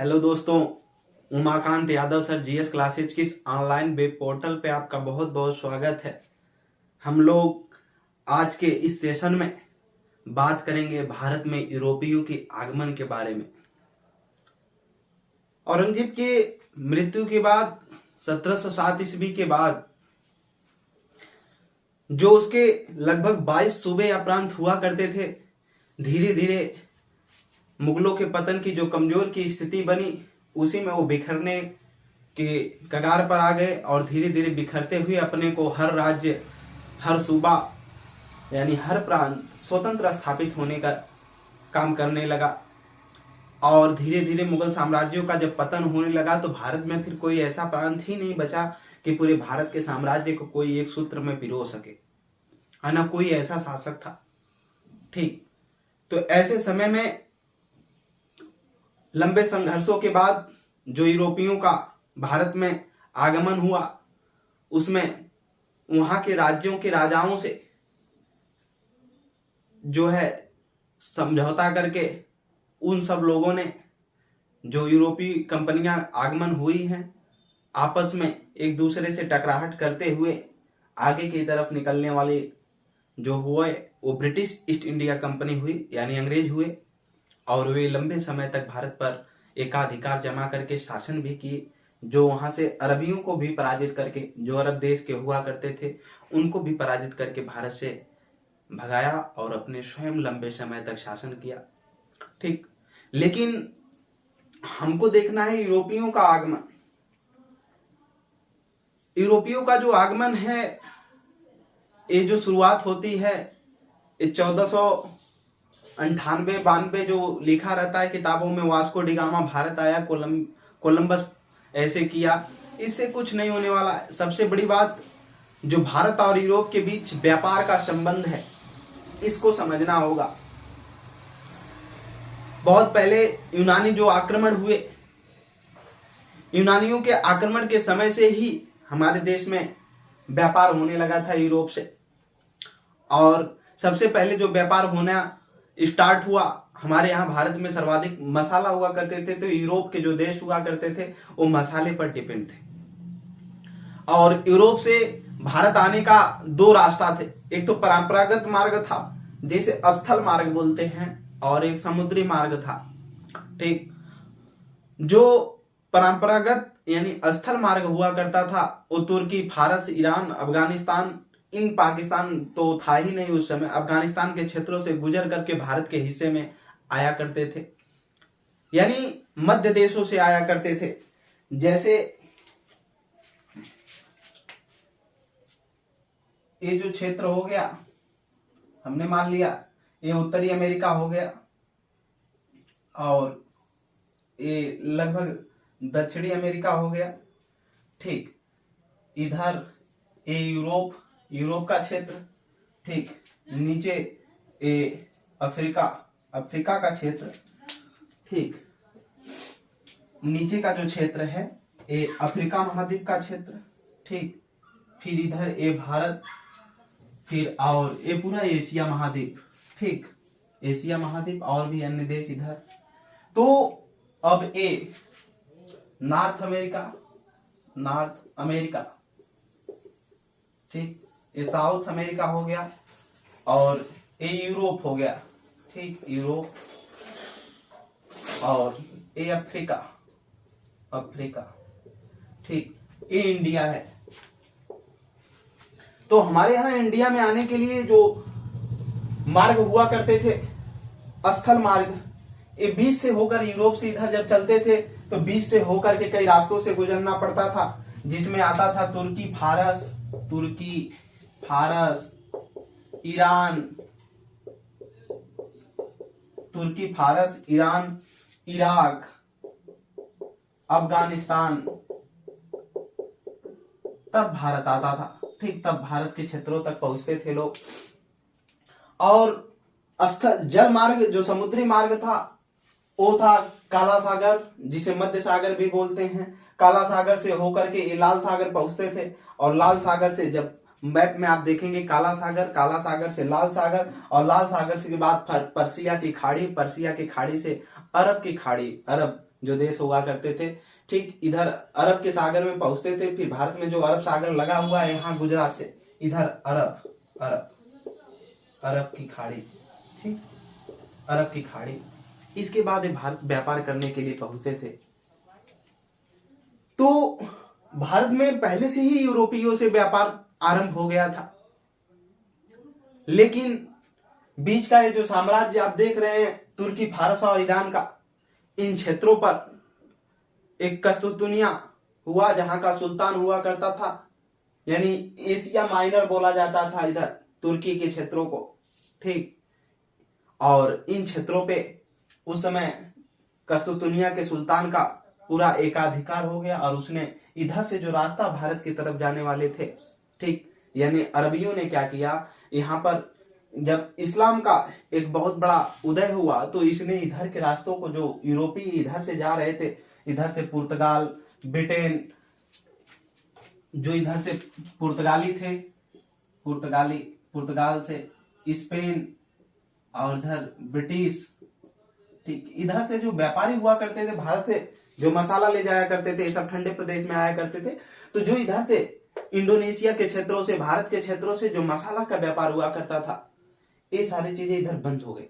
Hello दोस्तों, Umakant Yadav sir GS classes की इस ऑनलाइन वेब पोर्टल पे आपका बहुत बहुत स्वागत है। हम लोग आज के इस सेशन में बात करेंगे भारत में यूरोपियों के आगमन के बारे में। औरंगजेब के मृत्यु के बाद 1707 ईस्वी के बाद जो उसके लगभग 22 सूबे या प्रांत हुआ करते थे, धीरे धीरे मुगलों के पतन की जो कमजोर की स्थिति बनी, उसी में वो बिखरने के कगार पर आ गए और धीरे धीरे बिखरते हुए अपने को हर राज्य, हर सूबा यानी हर प्रांत स्वतंत्र स्थापित होने का काम करने लगा। और धीरे धीरे मुगल साम्राज्यों का जब पतन होने लगा तो भारत में फिर कोई ऐसा प्रांत ही नहीं बचा कि पूरे भारत के साम्राज्य को कोई एक सूत्र में पिरो सके, है ना, कोई ऐसा शासक था। ठीक, तो ऐसे समय में लंबे संघर्षों के बाद जो यूरोपियों का भारत में आगमन हुआ, उसमें वहां के राज्यों के राजाओं से जो है समझौता करके उन सब लोगों ने, जो यूरोपीय कंपनियां आगमन हुई हैं, आपस में एक दूसरे से टकराहट करते हुए आगे की तरफ निकलने वाले जो हुए वो ब्रिटिश ईस्ट इंडिया कंपनी हुई, यानी अंग्रेज हुए। और वे लंबे समय तक भारत पर एकाधिकार जमा करके शासन भी किए। जो वहां से अरबियों को भी पराजित करके, जो अरब देश के हुआ करते थे, उनको भी पराजित करके भारत से भगाया और अपने स्वयं लंबे समय तक शासन किया। ठीक, लेकिन हमको देखना है यूरोपियों का आगमन। यूरोपियों का जो आगमन है, ये जो शुरुआत होती है, ये 1498-92 जो लिखा रहता है किताबों में, वास्को डी गामा भारत आया, कोलंबस ऐसे किया, इससे कुछ नहीं होने वाला है। सबसे बड़ी बात, जो भारत और यूरोप के बीच व्यापार का संबंध है, इसको समझना होगा। बहुत पहले यूनानी जो आक्रमण हुए, यूनानियों के आक्रमण के समय से ही हमारे देश में व्यापार होने लगा था यूरोप से। और सबसे पहले जो व्यापार होना स्टार्ट हुआ, हमारे यहाँ भारत में सर्वाधिक मसाला हुआ करते थे, तो यूरोप के जो देश हुआ करते थे वो मसाले पर डिपेंड थे। और यूरोप से भारत आने का दो रास्ता थे। एक तो परंपरागत मार्ग था, जिसे स्थल मार्ग बोलते हैं, और एक समुद्री मार्ग था। ठीक, जो परंपरागत यानी स्थल मार्ग हुआ करता था, वो तुर्की, फारस, ईरान, अफगानिस्तान, इन पाकिस्तान तो था ही नहीं उस समय, अफगानिस्तान के क्षेत्रों से गुजर करके भारत के हिस्से में आया करते थे, यानी मध्य देशों से आया करते थे। जैसे ये जो क्षेत्र हो गया, हमने मान लिया ये उत्तरी अमेरिका हो गया, और ये लगभग दक्षिणी अमेरिका हो गया। ठीक, इधर ये यूरोप का क्षेत्र। ठीक, नीचे ये अफ्रीका का क्षेत्र। ठीक, नीचे का जो क्षेत्र है ये अफ्रीका महाद्वीप का क्षेत्र। ठीक, फिर इधर ये भारत, फिर और ये पूरा एशिया महाद्वीप। ठीक, एशिया महाद्वीप और भी अन्य देश इधर। तो अब ये नॉर्थ अमेरिका। ठीक, ये साउथ अमेरिका हो गया, और ये यूरोप हो गया। ठीक, यूरोप, और ये अफ्रीका। ठीक, ये इंडिया है। तो हमारे यहाँ इंडिया में आने के लिए जो मार्ग हुआ करते थे, स्थल मार्ग, ये बीच से होकर यूरोप से इधर जब चलते थे तो बीच से होकर के कई रास्तों से गुजरना पड़ता था, जिसमें आता था तुर्की, फारस, ईरान, इराक, अफगानिस्तान, तब भारत आता था। ठीक, तब भारत के क्षेत्रों तक पहुंचते थे लोग। और स्थल जल मार्ग, जो समुद्री मार्ग था, वो था काला सागर, जिसे मध्य सागर भी बोलते हैं। काला सागर से होकर के ये लाल सागर पहुंचते थे, और लाल सागर से, जब मैप में आप देखेंगे, काला सागर से लाल सागर, और लाल सागर से के बाद पर्सिया की खाड़ी से अरब जो देश हुआ करते थे, ठीक इधर अरब के सागर में पहुंचते थे। फिर भारत में जो अरब सागर लगा हुआ है यहाँ गुजरात से, इधर अरब अरब अरब की खाड़ी, ठीक अरब की खाड़ी। इसके बाद ये भारत व्यापार करने के लिए पहुंचे थे। तो भारत में पहले से ही यूरोपियों से व्यापार आरंभ हो गया था, लेकिन बीच का ये जो साम्राज्य आप देख रहे हैं, तुर्की, फारस और ईरान का, इन क्षेत्रों पर एक कस्तुतुनिया हुआ, जहां का सुल्तान हुआ करता था, यानी एशिया माइनर बोला जाता था इधर तुर्की के क्षेत्रों को, ठीक। और इन क्षेत्रों पे उस समय कस्तुतुनिया के सुल्तान का पूरा एकाधिकार हो गया, और उसने इधर से जो रास्ता भारत की तरफ जाने वाले थे, ठीक, यानी अरबियों ने क्या किया, यहाँ पर जब इस्लाम का एक बहुत बड़ा उदय हुआ, तो इसने इधर के रास्तों को, जो यूरोपीय इधर से जा रहे थे, इधर से पुर्तगाल, ब्रिटेन, जो इधर से पुर्तगाली थे, पुर्तगाल से स्पेन, और इधर ब्रिटिश, ठीक, इधर से जो व्यापारी हुआ करते थे भारत से, जो मसाला ले जाया करते थे, ये सब ठंडे प्रदेश में आया करते थे। तो जो इधर से इंडोनेशिया के क्षेत्रों से, भारत के क्षेत्रों से जो मसाला का व्यापार हुआ करता था, ये सारी चीजें इधर बंद हो गई।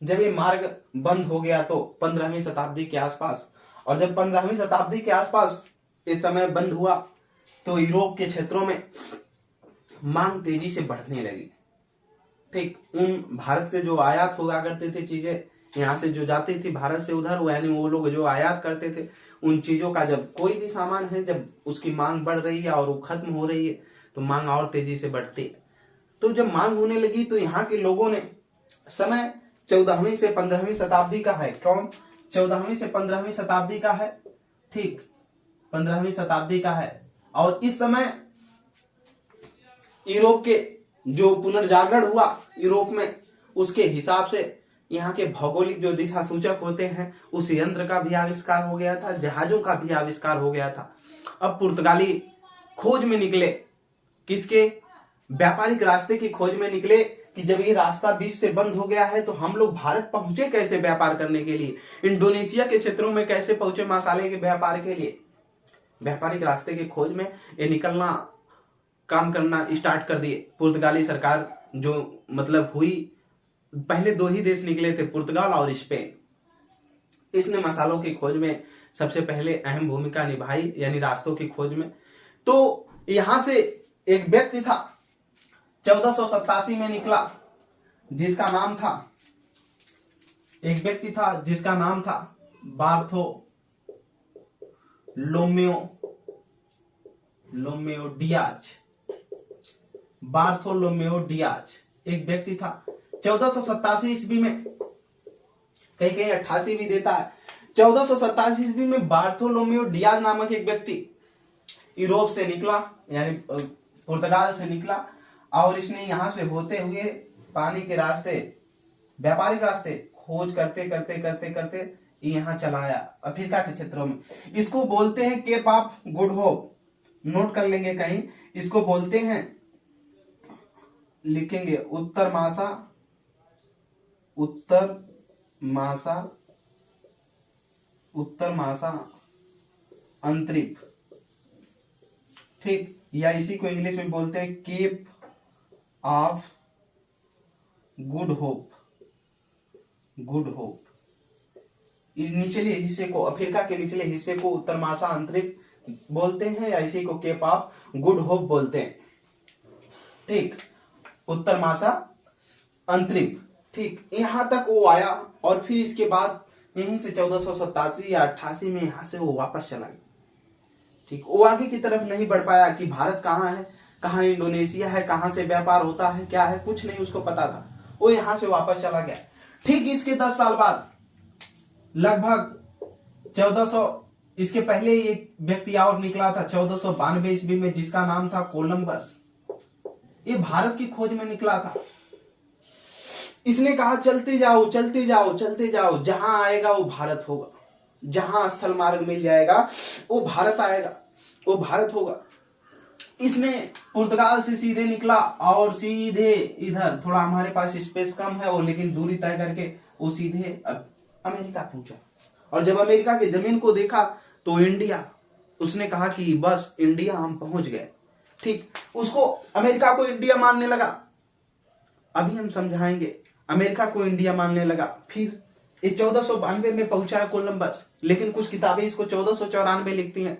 जब ये मार्ग बंद हो गया तो 15वीं शताब्दी के आसपास, और जब 15वीं शताब्दी के आसपास इस समय बंद हुआ, तो यूरोप के क्षेत्रों में मांग तेजी से बढ़ने लगी, ठीक। उन भारत से जो आयात हुआ करते थे चीजें, यहाँ से जो जाती थी भारत से उधर, यानी वो लोग जो आयात करते थे, उन चीजों का, जब कोई भी सामान है, जब उसकी मांग बढ़ रही है और वो खत्म हो रही है, तो मांग और तेजी से बढ़ती है। तो जब मांग होने लगी, तो यहाँ के लोगों ने, समय 14वीं से 15वीं शताब्दी का है, कौन, 14वीं से 15वीं शताब्दी का है, ठीक, 15वीं शताब्दी का है। और इस समय यूरोप के जो पुनर्जागरण हुआ यूरोप में, उसके हिसाब से यहाँ के भौगोलिक जो दिशा सूचक होते हैं, उस यंत्र का भी आविष्कार हो गया था, जहाजों का भी आविष्कार हो गया था। अब पुर्तगाली खोज में निकले, किसके, व्यापारिक रास्ते की खोज में निकले, कि जब ये रास्ता बीच से बंद हो गया है, तो हम लोग भारत पहुंचे कैसे व्यापार करने के लिए, इंडोनेशिया के क्षेत्रों में कैसे पहुंचे मसाले के व्यापार के लिए। व्यापारिक रास्ते की खोज में ये निकलना, काम करना स्टार्ट कर दिए। पुर्तगाली सरकार जो मतलब हुई, पहले 2 ही देश निकले थे, पुर्तगाल और स्पेन। इसने मसालों की खोज में सबसे पहले अहम भूमिका निभाई, यानी रास्तों की खोज में। तो यहां से एक व्यक्ति था, 1487 में निकला, जिसका नाम था, एक व्यक्ति था जिसका नाम था बार्थोलोमेओ डियाज। बार्थोलोमेओ डियाज एक व्यक्ति था। 1487 ईस्वी में, कहीं कहीं 88 भी देता है, 1487 ईस्वी में बार्थोलोमेओ डियाज नामक एक व्यक्ति यूरोप से निकला, यानी पुर्तगाल से निकला, और इसने यहां से होते हुए पानी के रास्ते, व्यापारिक रास्ते खोज करते करते करते करते यहाँ चला आया अफ्रीका के क्षेत्रों में। इसको बोलते हैं cape of good hope, note कर लेंगे कहीं, इसको बोलते हैं, लिखेंगे उत्तर मासा अंतरिप, ठीक, या इसी को इंग्लिश में बोलते हैं केप ऑफ गुड होप। निचले हिस्से को, अफ्रीका के निचले हिस्से को उत्तर मासा अंतरिप बोलते हैं, या इसी को केप ऑफ गुड होप बोलते हैं, ठीक, उत्तर मासा अंतरिप, ठीक। यहां तक वो आया, और फिर इसके बाद यहीं से 1487 या 88 में यहां से वो वापस चला गया, ठीक। वो आगे की तरफ नहीं बढ़ पाया कि भारत कहाँ है, कहाँ इंडोनेशिया है, कहाँ से व्यापार होता है, क्या है, कुछ नहीं उसको पता था। वो यहां से वापस चला गया। ठीक इसके 10 साल बाद, लगभग 1400, इसके पहले एक व्यक्ति और निकला था 1492 ईस्वी में, जिसका नाम था कोलंबस। ये भारत की खोज में निकला था। इसने कहा चलते जाओ चलते जाओ चलते जाओ, जहां आएगा वो भारत होगा, जहां स्थल मार्ग मिल जाएगा वो भारत आएगा, वो भारत होगा। इसने पुर्तगाल से सीधे निकला और सीधे इधर, थोड़ा हमारे पास स्पेस कम है वो, लेकिन दूरी तय करके वो सीधे अमेरिका पहुंचा। और जब अमेरिका की जमीन को देखा तो इंडिया, उसने कहा कि बस इंडिया हम पहुंच गए। ठीक, उसको अमेरिका को इंडिया मानने लगा। अभी हम समझाएंगे, अमेरिका को इंडिया मानने लगा। फिर ये 1492 में पहुंचा है कोलंबस, लेकिन कुछ किताबें इसको 1494 लिखती हैं।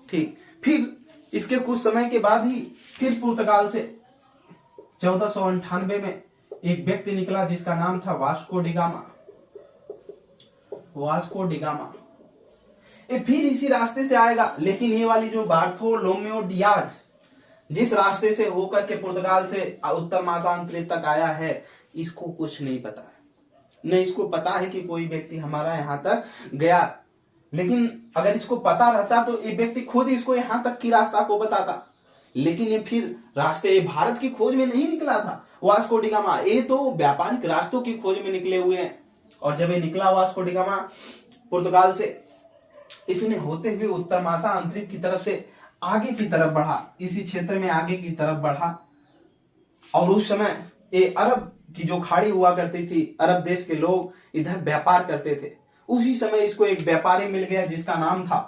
ठीक, फिर इसके कुछ समय के बाद ही फिर पुर्तगाल से 1498 में एक व्यक्ति निकला जिसका नाम था वास्को डिगामा। वास्को डिगामा ये फिर इसी रास्ते से आएगा, लेकिन ये वाली जो बार्थोलोमेओ डियाज जिस रास्ते से होकर के पुर्तगाल से उत्तर महासागरीय तक आया है, इसको कुछ नहीं पता है। नहीं इसको पता है कि कोई व्यक्ति हमारा यहाँ तक गया, लेकिन अगर इसको पता रहता तो ये व्यक्ति खुद इसको यहाँ तक की रास्ता को बताता। लेकिन ये फिर रास्ते भारत की खोज में नहीं निकला था वास्को डिगामा, ये तो व्यापारिक रास्तों की खोज में निकले हुए हैं। और जब ये निकला वास्को डिगामा पुर्तगाल से, इसने होते हुए उत्तर महासागरीय की तरफ से आगे की तरफ बढ़ा, इसी क्षेत्र में आगे की तरफ बढ़ा। और उस समय ये अरब की जो खाड़ी हुआ करती थी, अरब देश के लोग इधर व्यापार करते थे। उसी समय इसको एक व्यापारी मिल गया जिसका नाम था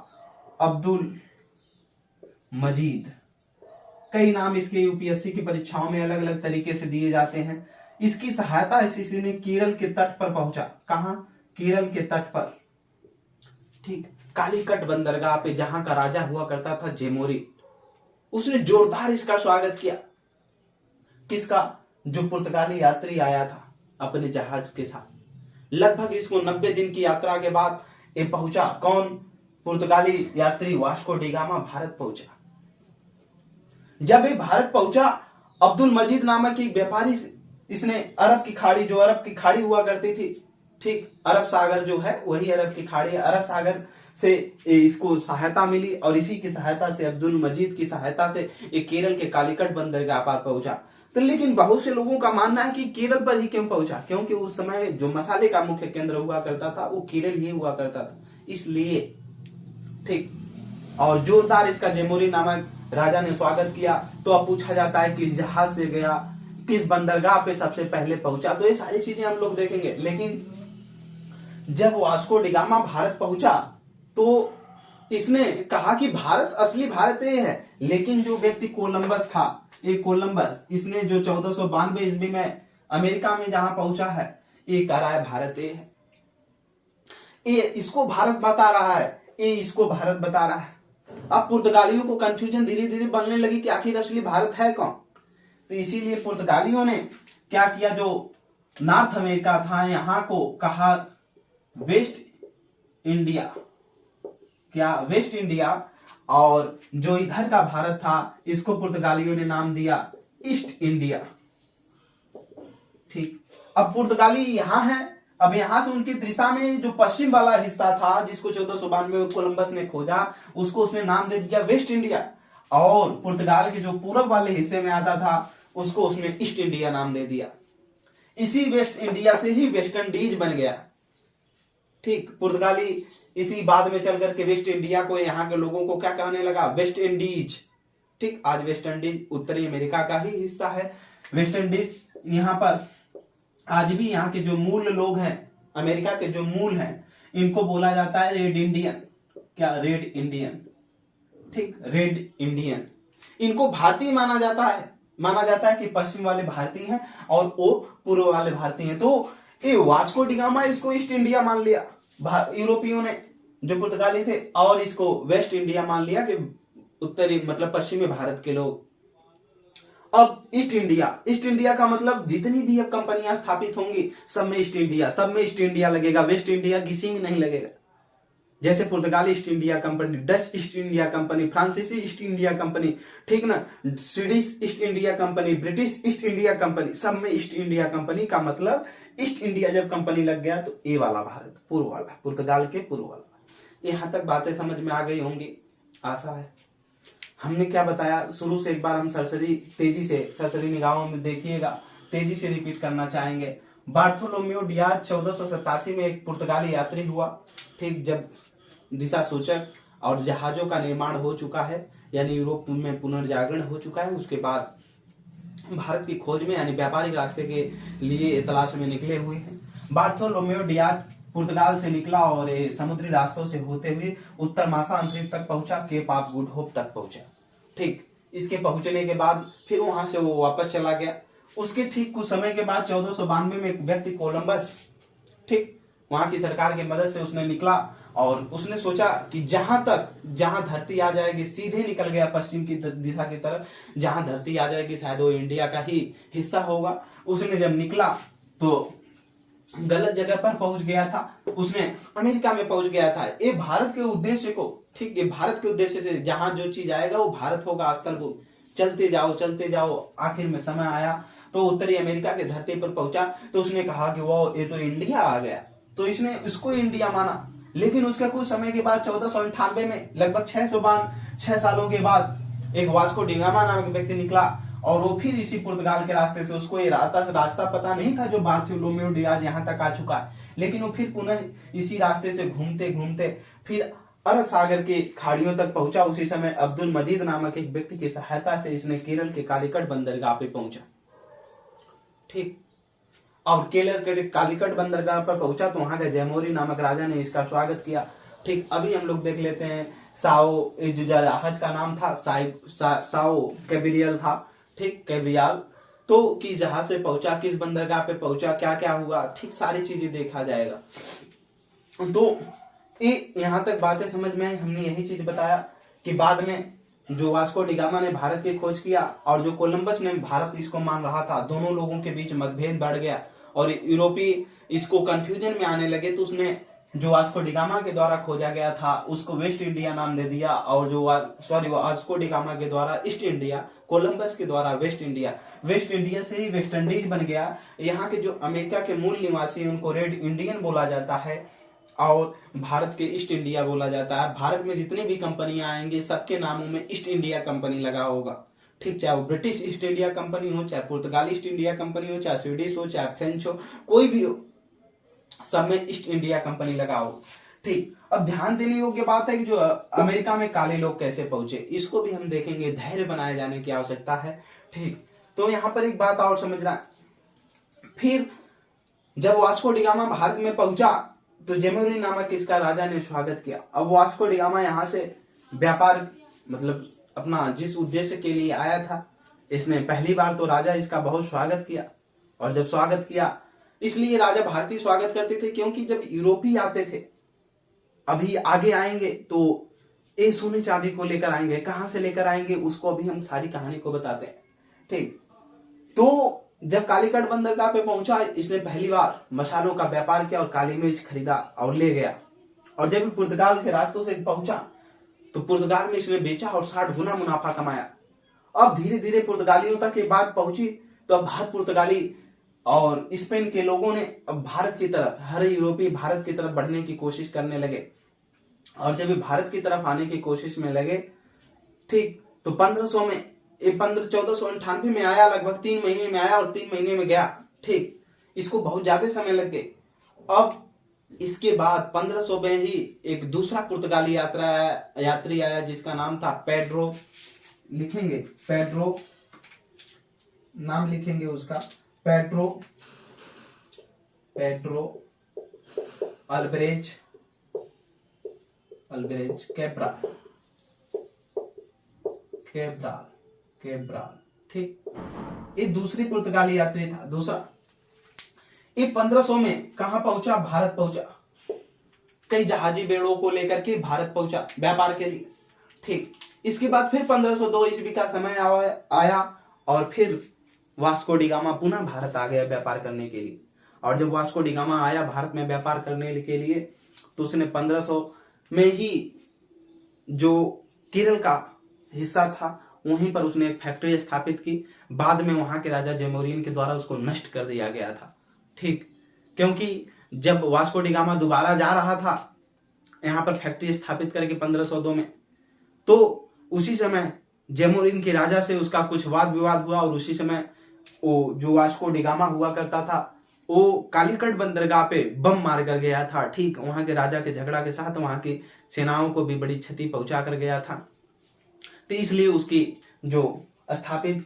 अब्दुल मजीद। कई नाम इसके यूपीएससी की परीक्षाओं में अलग अलग तरीके से दिए जाते हैं। इसकी सहायता से इसने केरल के तट पर पहुंचा। कहां? केरल के तट पर। ठीक, कालीकट बंदरगाह पे, जहां का राजा हुआ करता था जेमोरी। उसने जोरदार इसका स्वागत किया। किसका? जो पुर्तगाली यात्री आया था अपने जहाज के साथ। लगभग इसको 90 दिन की यात्रा के बाद ये पहुंचा। कौन? पुर्तगाली यात्री वास्को डिगामा भारत पहुंचा। जब ये भारत पहुंचा, अब्दुल मजीद नामक एक व्यापारी, इसने अरब की खाड़ी, जो अरब की खाड़ी हुआ करती थी, ठीक, अरब सागर जो है वही अरब की खाड़ी है, अरब सागर से इसको सहायता मिली। और इसी की सहायता से, अब्दुल मजीद की सहायता से ये केरल के कालीकट बंदरगाह पर पहुंचा। तो लेकिन बहुत से लोगों का मानना है कि केरल पर ही क्यों पहुंचा, क्योंकि उस समय जो मसाले का मुख्य केंद्र हुआ करता था वो केरल ही हुआ करता था, इसलिए। ठीक, और जोरदार इसका जेमोरी नामक राजा ने स्वागत किया। तो अब पूछा जाता है किस जहाज से गया, किस बंदरगाह पे सबसे पहले पहुंचा, तो ये सारी चीजें हम लोग देखेंगे। लेकिन जब वास्को डिगामा भारत पहुंचा तो इसने कहा कि भारत, असली भारत ये है। लेकिन जो व्यक्ति कोलंबस था, ये कोलंबस, इसने जो 1492 ईस्वी में अमेरिका में जहां पहुंचा है, ये कह रहा है भारत ये है, ये इसको भारत बता रहा है, ये इसको भारत बता रहा है। अब पुर्तगालियों को कंफ्यूजन धीरे धीरे बनने लगी कि आखिर असली भारत है कौन। तो इसीलिए पुर्तगालियों ने क्या किया, जो नॉर्थ अमेरिका था यहां को कहा वेस्ट इंडिया। क्या? Waste India. और जो इधर का भारत था इसको पुर्तगालियों ने नाम दिया ईस्ट इंडिया। ठीक, अब पुर्तगाली यहां है, अब यहां से उनकी दिशा में जो पश्चिम वाला हिस्सा था जिसको 1492 में कोलंबस ने खोजा, उसको उसने नाम दे दिया वेस्ट इंडिया। और पुर्तगाल के जो पूर्व वाले हिस्से में आता था उसको उसने ईस्ट इंडिया नाम दे दिया। इसी वेस्ट इंडिया से ही वेस्ट इंडीज बन गया। ठीक, पुर्तगाली इसी बाद में चल करके वेस्ट इंडिया को, यहाँ के लोगों को क्या कहने लगा? West Indies. ठीक, आज वेस्ट इंडीज उत्तरी अमेरिका का ही हिस्सा है। वेस्ट इंडीज, यहाँ पर आज भी यहाँ के जो मूल लोग हैं, अमेरिका के जो मूल हैं, इनको बोला जाता है रेड इंडियन। क्या? Red Indian. ठीक, रेड इंडियन। इनको भारतीय माना जाता है कि पश्चिम वाले भारतीय हैं और वो पूर्व वाले भारतीय हैं। तो ये वास्को डिगामा इसको ईस्ट इंडिया मान लिया यूरोपियों ने, जो पुर्तगाली थे, और इसको वेस्ट इंडिया मान लिया कि उत्तरी मतलब पश्चिमी भारत के लोग। अब ईस्ट इंडिया का मतलब जितनी भी अब कंपनियां स्थापित होंगी सब में ईस्ट इंडिया लगेगा, वेस्ट इंडिया किसी में नहीं लगेगा। जैसे पुर्तगाली east India company, Dutch east India company, फ्रांसीसी ईस्ट इंडिया कंपनी, ठीक ना, Swedish east India company, British east India company, सब में ईस्ट इंडिया कंपनी का मतलब ईस्ट इंडिया जब कंपनी लग गया तो ए वाला भारत, पूर्व वाला, पुर्तगाल के पूर्व वाला। यहां तक बातें समझ में आ गई होंगी, आशा है। हमने क्या बताया शुरू से, एक बार हम सरसरी निगाहों में देखिएगा, तेजी से रिपीट करना चाहेंगे। बार्थोलोमेओ डियाज 1487 में एक पुर्तगाली यात्री हुआ। ठीक, जब दिशा सूचक और जहाजों का निर्माण हो चुका है, यानी यूरोप में पुनर्जागरण हो चुका है, उसके बाद भारत की खोज में यानी व्यापारिक रास्ते के लिए तलाश में निकले हुए हैं। बार्थोलोमेओ डियाज पुर्तगाल से निकला और ये समुद्री रास्तों से होते हुए उत्तर महासागरीय तक पहुंचा, केप ऑफ गुड होप तक पहुंचा। ठीक, इसके पहुंचने के बाद फिर वहां से वो वापस चला गया। उसके ठीक कुछ समय के बाद 1492 में एक व्यक्ति कोलंबस, ठीक, वहां की सरकार की मदद से उसने निकला और उसने सोचा कि जहां धरती आ जाएगी, सीधे निकल गया पश्चिम की दिशा की तरफ, जहां धरती आ जाएगी शायद वो इंडिया का ही हिस्सा होगा। उसने जब निकला तो गलत जगह पर पहुंच गया था, उसने अमेरिका में पहुंच गया था। ये भारत के उद्देश्य को, ठीक, ये भारत के उद्देश्य से जहां जो चीज आएगा वो भारत होगा स्थल को, चलते जाओ। आखिर में समय आया तो उत्तरी अमेरिका के धरती पर पहुंचा तो उसने कहा कि वो ये तो इंडिया आ गया, तो इसने उसको इंडिया माना। लेकिन उसके कुछ समय के बाद 1498 में, लगभग 6 सालों के बाद, एक वास्को डिगामा नामक व्यक्ति निकला और वो फिर इसी पुर्तगाल के रास्ते से, उसको ये रास्ता पता नहीं था जो बार्थोलोमेव डियाज यहाँ तक आ चुका है, लेकिन वो फिर पुनः इसी रास्ते से घूमते घूमते फिर अरब सागर की खाड़ियों तक पहुंचा। उसी समय अब्दुल मजीद नामक एक व्यक्ति की सहायता से इसने केरल के कालीकट बंदरगाह पे पहुंचा। ठीक, और केरल के कालीकट बंदरगाह पर पहुंचा तो वहां के जयमोरी नामक राजा ने इसका स्वागत किया। ठीक, अभी हम लोग देख लेते हैं साओ, जो जहाज का नाम था साओ कैबिरियल था। ठीक, कैबिरियल, तो किस जहाज से पहुंचा, किस बंदरगाह पे पहुंचा, क्या क्या हुआ, ठीक, सारी चीजें देखा जाएगा। तो ये यहाँ तक बातें समझ में आई। हमने यही चीज बताया कि बाद में जो वास्को डिगामा ने भारत की खोज किया और जो कोलंबस ने भारत इसको मान रहा था, दोनों लोगों के बीच मतभेद बढ़ गया और यूरोपीय इसको कंफ्यूजन में आने लगे। तो उसने जो वास्को डिगामा के द्वारा खोजा गया था उसको वेस्ट इंडिया नाम दे दिया, और जो वास्को डिगामा के द्वारा ईस्ट इंडिया, कोलंबस के द्वारा वेस्ट इंडिया से ही वेस्ट इंडीज बन गया। यहाँ के जो अमेरिका के मूल निवासी हैं उनको रेड इंडियन बोला जाता है और भारत के ईस्ट इंडिया बोला जाता है। भारत में जितनी भी कंपनियां आएंगे सबके नामों में ईस्ट इंडिया कंपनी लगा होगा। ठीक, चाहे वो ब्रिटिश ईस्ट इंडिया कंपनी हो, चाहे पुर्तगाली ईस्ट इंडिया कंपनी हो, चाहे स्वीडिश हो, चाहे फ्रेंच हो, कोई भी हो, सब में ईस्ट इंडिया कंपनी लगा हो। ठीक, अब ध्यान देने योग्य बात है कि जो अमेरिका में काले लोग कैसे पहुंचे, इसको भी हम देखेंगे। धैर्य बनाए जाने की आवश्यकता है। ठीक, तो यहाँ पर एक बात और समझना, फिर जब वास्को डिगामा भारत में पहुंचा तो जेमोरी नामक इसका राजा ने स्वागत किया। अब वास्को डिगामा यहाँ से व्यापार, मतलब अपना जिस उद्देश्य के लिए आया था, इसने पहली बार तो राजा इसका बहुत स्वागत किया। और जब स्वागत किया, इसलिए राजा भारतीय स्वागत करते थे क्योंकि जब यूरोपीय आते थे, अभी आगे आएंगे तो ये सोने चांदी को लेकर आएंगे, कहां से लेकर आएंगे उसको अभी हम सारी कहानी को बताते हैं। ठीक, तो जब कालीकट बंदरगाह पे पहुंचा, इसने पहली बार मसालों का व्यापार किया और काली मिर्च खरीदा और ले गया। और जब पुर्तगाल के रास्तों से पहुंचा तो पुर्तगाल में इसने बेचा और 60 गुना मुनाफा कमाया। अब धीरे धीरे पुर्तगालियों तक ये बात पहुंची तो अब भारत पुर्तगाली और स्पेन के लोगों ने अब भारत की तरफ, हर यूरोपीय भारत की तरफ बढ़ने की कोशिश करने लगे। और जब ये भारत की तरफ आने की कोशिश में लगे, ठीक, तो 1498 में आया, लगभग 3 महीने में आया और 3 महीने में गया। ठीक, इसको बहुत ज्यादा समय लग गए। अब इसके बाद 1500 में ही एक दूसरा पुर्तगाली यात्री आया जिसका नाम था पेड्रो, लिखेंगे पेड्रो, नाम लिखेंगे उसका, पेड्रो अल्ब्रेज कैब्राल। ठीक, ये दूसरी पुर्तगाली यात्री था, दूसरा। ये 1500 में कहां पहुंचा, भारत पहुंचा। कई जहाजी बेड़ों को लेकर के भारत पहुंचा व्यापार के लिए। ठीक, इसके बाद फिर 1502 ईस्वी का समय आया और फिर वास्को डिगामा पुनः भारत आ गया व्यापार करने के लिए। और जब वास्को डिगामा आया भारत में व्यापार करने के लिए तो उसने 1500 में ही जो केरल का हिस्सा था वहीं पर उसने एक फैक्ट्री स्थापित की। बाद में वहां के राजा जेमोरिन के द्वारा उसको नष्ट कर दिया गया था। ठीक, क्योंकि जब वास्को डिगामा दोबारा जा रहा था यहाँ पर फैक्ट्री स्थापित करके 1502 में, तो उसी समय जेमोरिन के राजा से उसका कुछ वाद विवाद हुआ और उसी समय वो जो वास्को डिगामा हुआ करता था वो कालीकट बंदरगाह पे बम मार कर गया था। ठीक, वहां के राजा के झगड़ा के साथ वहां की सेनाओं को भी बड़ी क्षति पहुंचा कर गया था। तो इसलिए उसकी जो स्थापित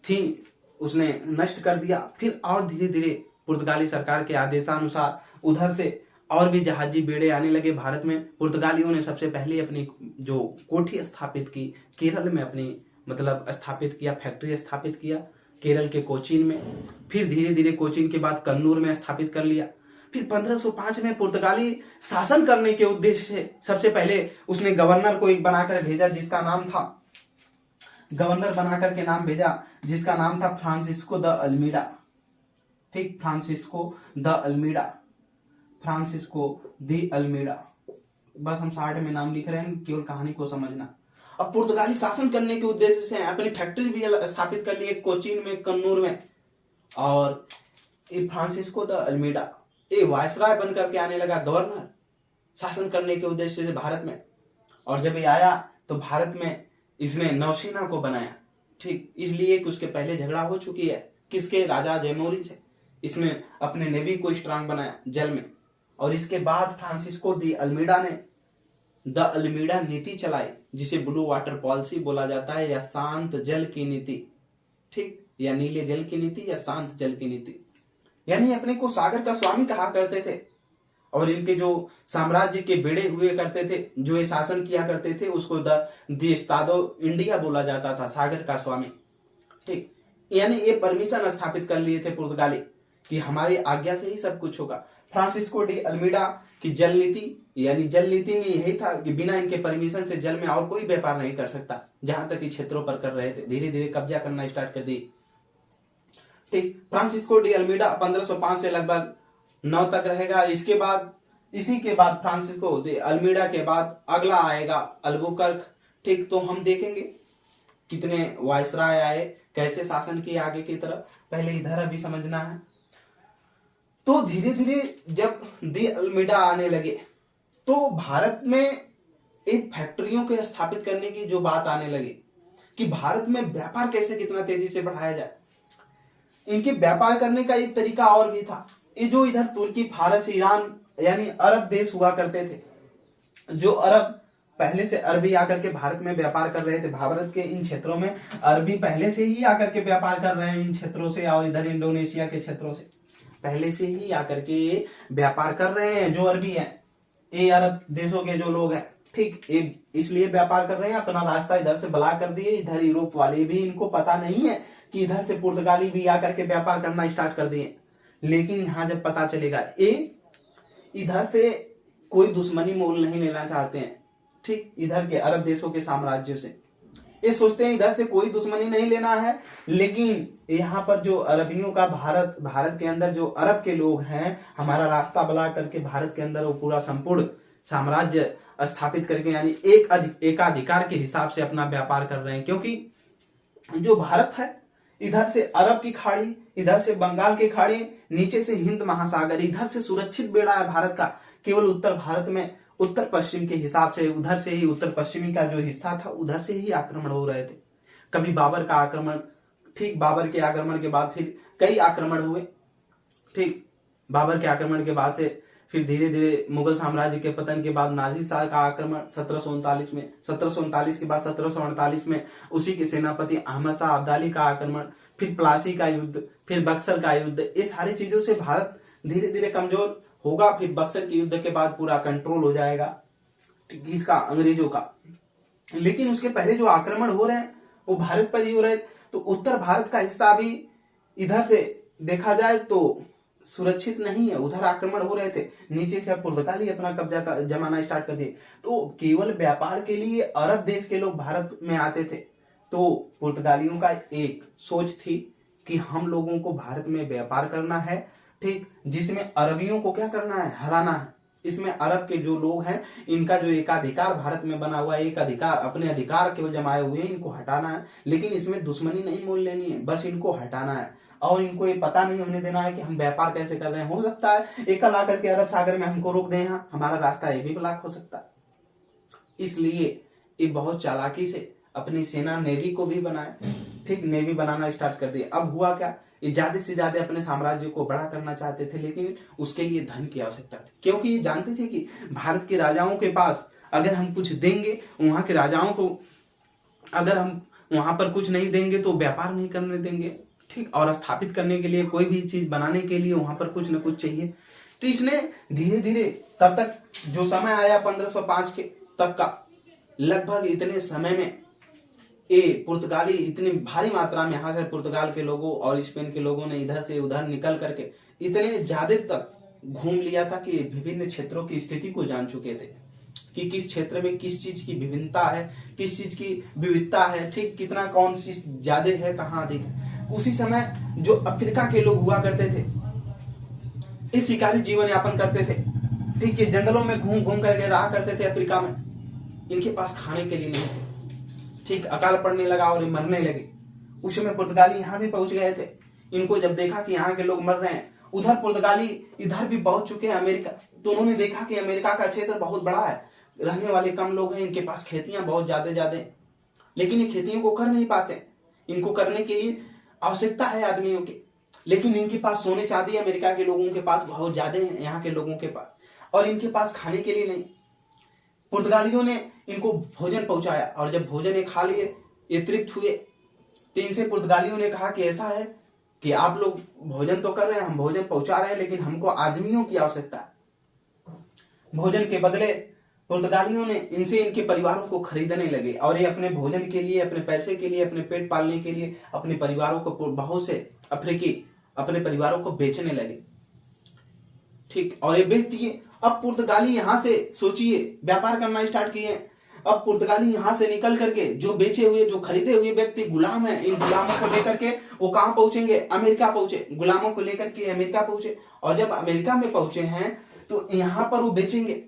थी उसने नष्ट कर दिया। फिर और धीरे धीरे पुर्तगाली सरकार के आदेशानुसार उधर से और भी जहाजी बेड़े आने लगे भारत में। पुर्तगालियों ने सबसे पहले अपनी जो कोठी स्थापित की केरल में, अपनी मतलब स्थापित किया, फैक्ट्री स्थापित किया केरल के कोचीन में। फिर धीरे धीरे कोचीन के बाद कन्नूर में स्थापित कर लिया। फिर 1505 में पुर्तगाली शासन करने के उद्देश्य से सबसे पहले उसने गवर्नर को एक बनाकर भेजा, जिसका नाम था, गवर्नर बनाकर के नाम भेजा जिसका नाम था फ्रांसिस्को द अल्मीडा। ठीक, Francisco de Almeida, Francisco de Almeida. बस हम शार्ट में नाम लिख रहे हैं, केवल कहानी को समझना। अब पुर्तगाली शासन करने के उद्देश्य से अपनी फैक्ट्री भी स्थापित कर ली, कोचीन में, कन्नूर में। और ये फ्रांसिस्को द अल्मीडा ये वायसराय बनकर के आने लगा, गवर्नर शासन करने के उद्देश्य से भारत में। और जब ये आया तो भारत में इसने नौसेना को बनाया। ठीक, इसलिए कि उसके पहले झगड़ा हो चुकी है किसके, राजा जयमोरी से। इसने अपने नेवी को स्ट्रांग बनाया जल में। और इसके बाद फ्रांसिस्को द अल्मीडा ने द अल्मीडा नीति चलाई, जिसे ब्लू वाटर पॉलिसी बोला जाता है, या शांत जल की नीति। ठीक, या नीले जल की नीति या शांत जल की नीति। यानी अपने को सागर का स्वामी कहा करते थे। और इनके जो साम्राज्य के बेड़े हुए करते थे, जो ये शासन किया करते थे, उसको द एस्तादो इंडिया बोला जाता था, सागर का स्वामी। ठीक, यानी ये परमिशन स्थापित कर लिए थे पुर्तगाली कि हमारी आज्ञा से ही सब कुछ होगा। फ्रांसिस्को डी अल्मीडा की जल नीति, यानी जल नीति में यही था कि बिना इनके परमिशन से जल में और कोई व्यापार नहीं कर सकता। जहां तक कि क्षेत्रों पर कर रहे थे, धीरे धीरे कब्जा करना स्टार्ट कर दी। ठीक, फ्रांसिस्को डी अल्मीडा 1505 से लगभग 9 तक रहेगा। इसके बाद, इसी के बाद फ्रांसिस्को डी अल्मीडा के बाद अगला आएगा अल्बुकर्क। ठीक, तो हम देखेंगे कितने वायसराय आए, कैसे शासन किए आगे की तरफ, पहले इधर अभी समझना है। तो धीरे धीरे जब दी अल्मीडा आने लगे तो भारत में एक फैक्ट्रियों के स्थापित करने की जो बात आने लगी कि भारत में व्यापार कैसे कितना तेजी से बढ़ाया जाए। इनके व्यापार करने का एक तरीका और भी था। ये जो इधर तुर्की, फारस, ईरान यानी अरब देश हुआ करते थे, जो अरब पहले से अरबी आकर के भारत में व्यापार कर रहे थे। भारत के इन क्षेत्रों में अरबी पहले से ही आकर के व्यापार कर रहे हैं इन क्षेत्रों से, और इधर इंडोनेशिया के क्षेत्रों से पहले से ही आकर के व्यापार कर रहे हैं। जो अरबी है, ये अरब देशों के जो लोग हैं, ठीक, इसलिए व्यापार कर रहे हैं। अपना रास्ता इधर से बना कर दिए। इधर यूरोप वाले भी, इनको पता नहीं है कि इधर से पुर्तगाली भी आकर के व्यापार करना स्टार्ट कर दिए। लेकिन यहां जब पता चलेगा, ये इधर से कोई दुश्मनी मोल नहीं लेना चाहते हैं। ठीक, इधर के अरब देशों के साम्राज्यों से ये सोचते हैं इधर से कोई दुश्मनी नहीं लेना है। लेकिन यहाँ पर जो अरबियों का भारत के अंदर जो अरब के लोग हैं, हमारा रास्ता बना करके भारत के अंदर वो पूरा संपूर्ण साम्राज्य स्थापित करके, यानी एकाधिकार के हिसाब से अपना व्यापार कर रहे हैं। क्योंकि जो भारत है, इधर से अरब की खाड़ी, इधर से बंगाल की खाड़ी, नीचे से हिंद महासागर, इधर से सुरक्षित बेड़ा है भारत का। केवल उत्तर भारत में उत्तर पश्चिम के हिसाब से, उधर से ही उत्तर पश्चिमी का जो हिस्सा था, उधर से ही आक्रमण हो रहे थे। कभी बाबर का आक्रमण, ठीक, बाबर के आक्रमण के बाद फिर कई आक्रमण हुए। ठीक, बाबर के आक्रमण के बाद से फिर धीरे धीरे मुगल साम्राज्य के पतन के बाद नाजिर शाह का आक्रमण 1739 में, 1739 के बाद 1748 में उसी के सेनापति अहमद शाह अब्दाली का आक्रमण, फिर प्लासी का युद्ध, फिर बक्सर का युद्ध। ये सारी चीजों से भारत धीरे धीरे कमजोर होगा। फिर बक्सर के युद्ध के बाद पूरा कंट्रोल हो जाएगा इसका, अंग्रेजों का। लेकिन उसके पहले जो आक्रमण हो रहे हैं वो भारत पर ही हो रहे हैं। तो उत्तर भारत का हिस्सा भी इधर से देखा जाए तो सुरक्षित नहीं है, उधर आक्रमण हो रहे थे। नीचे से अब पुर्तगाली अपना कब्जा जमाना स्टार्ट कर दिए। तो केवल व्यापार के लिए अरब देश के लोग भारत में आते थे। तो पुर्तगालियों का एक सोच थी कि हम लोगों को भारत में व्यापार करना है, ठीक, जिसमें अरबियों को क्या करना है, हराना है। इसमें अरब के जो लोग हैं, इनका जो एकाधिकार भारत में बना हुआ है, एक अधिकार, अपने अधिकार केवल जमाए हुए हैं, इनको हटाना है। लेकिन इसमें दुश्मनी नहीं मोल लेनी है, बस इनको हटाना है। और इनको ये पता नहीं होने देना है कि हम व्यापार कैसे कर रहे हैं। हो सकता है एकल आकर के अरब सागर में हमको रोक दें, यहाँ हमारा रास्ता ये भी ब्लॉक हो सकता है। इसलिए ये बहुत चालाकी से अपनी सेना, नेवी को भी बनाए, ठीक, नेवी बनाना स्टार्ट कर दिए। अब हुआ क्या, ये ज्यादा से ज्यादा अपने साम्राज्य को बड़ा करना चाहते थे, लेकिन उसके लिए धन की आवश्यकता थी। क्योंकि ये जानते थे कि भारत के राजाओं के पास अगर हम कुछ देंगे, वहां के राजाओं को अगर हम वहां पर कुछ नहीं देंगे तो व्यापार नहीं करने देंगे। ठीक, और स्थापित करने के लिए, कोई भी चीज बनाने के लिए वहां पर कुछ न कुछ चाहिए। तो इसने धीरे धीरे, तब तक जो समय आया 1505 के तक का, लगभग इतने समय में ये पुर्तगाली इतनी भारी मात्रा में, यहाँ से पुर्तगाल के लोगों और स्पेन के लोगों ने इधर से उधर निकल करके इतने ज्यादा तक घूम लिया था कि विभिन्न क्षेत्रों की स्थिति को जान चुके थे कि किस क्षेत्र में किस चीज की विभिन्नता है, किस चीज की विविधता है, ठीक, कितना कौन सी ज्यादा है, कहाँ अधिक है। उसी समय जो अफ्रीका के लोग हुआ करते थे, ये शिकारी जीवन यापन करते थे, ठीक, ये जंगलों में घूम घूम करके रहा करते थे अफ्रीका में। इनके पास खाने के लिए नहीं थे, ठीक, अकाल पड़ने लगा और ये मरने लगे। उस समय पुर्तगाली यहाँ भी पहुंच गए थे। इनको जब देखा कि यहाँ के लोग मर रहे हैं, उधर पुर्तगाली इधर भी पहुंच चुके हैं अमेरिका, तो उन्होंने देखा कि अमेरिका का क्षेत्र बहुत बड़ा है, रहने वाले कम लोग हैं, इनके पास खेतियां बहुत ज्यादा, लेकिन ये खेतियों को कर नहीं पाते। इनको करने के लिए आवश्यकता है आदमियों की, लेकिन इनके पास सोने चांदी अमेरिका के लोगों के पास बहुत ज्यादा है, यहाँ के लोगों के पास, और इनके पास खाने के लिए नहीं। पुर्तगालियों ने इनको भोजन पहुंचाया, और जब भोजन ये खा लिए, ये तृप्त हुए, तो इनसे पुर्तगालियों ने कहा कि ऐसा है कि आप लोग भोजन तो कर रहे हैं, हम भोजन पहुंचा रहे हैं, लेकिन हमको आदमियों की आवश्यकता है। भोजन के बदले पुर्तगालियों ने इनसे इनके परिवारों को खरीदने लगे, और ये अपने भोजन के लिए, अपने पैसे के लिए, अपने पेट पालने के लिए अपने परिवारों को, बहुत से अफ्रीकी अपने परिवारों को बेचने लगे, ठीक, और ये बेच दिए। अब पुर्तगाली यहां से, सोचिए, व्यापार करना स्टार्ट किए। अब पुर्तगाली यहां से निकल करके जो बेचे हुए, जो खरीदे हुए व्यक्ति गुलाम है, इन गुलामों को लेकर के वो कहां पहुंचेंगे? अमेरिका पहुंचे। गुलामों को लेकर के अमेरिका पहुंचे, और जब अमेरिका में पहुंचे हैं तो यहां पर वो बेचेंगे,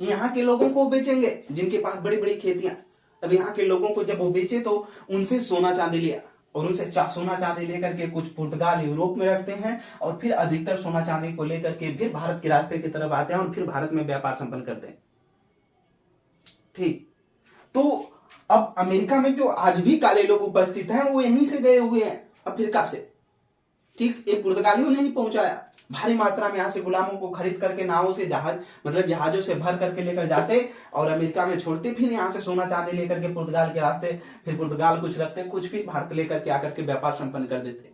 यहाँ के लोगों को बेचेंगे जिनके पास बड़ी बड़ी खेतियां। अब यहाँ के लोगों को जब वो बेचे तो उनसे सोना चांदी लिया, और उनसे सोना चांदी लेकर के कुछ पुर्तगाल यूरोप में रखते हैं, और फिर अधिकतर सोना चांदी को लेकर के फिर भारत के रास्ते की तरफ आते हैं, और फिर भारत में व्यापार संपन्न करते हैं, ठीक। तो अब अमेरिका में जो आज भी काले लोग उपस्थित हैं, वो यहीं से गए हुए हैं, अफ्रीका से, ठीक। ये पुर्तगालियों ने ही पहुंचाया। भारी मात्रा में यहाँ से गुलामों को खरीद करके नावों से, जहाज मतलब जहाजों से भर करके लेकर जाते और अमेरिका में छोड़ते, फिर यहाँ से सोना चांदी लेकर के पुर्तगाल के रास्ते, फिर पुर्तगाल कुछ रखते, कुछ फिर भारत लेकर के आकर के व्यापार संपन्न कर देते।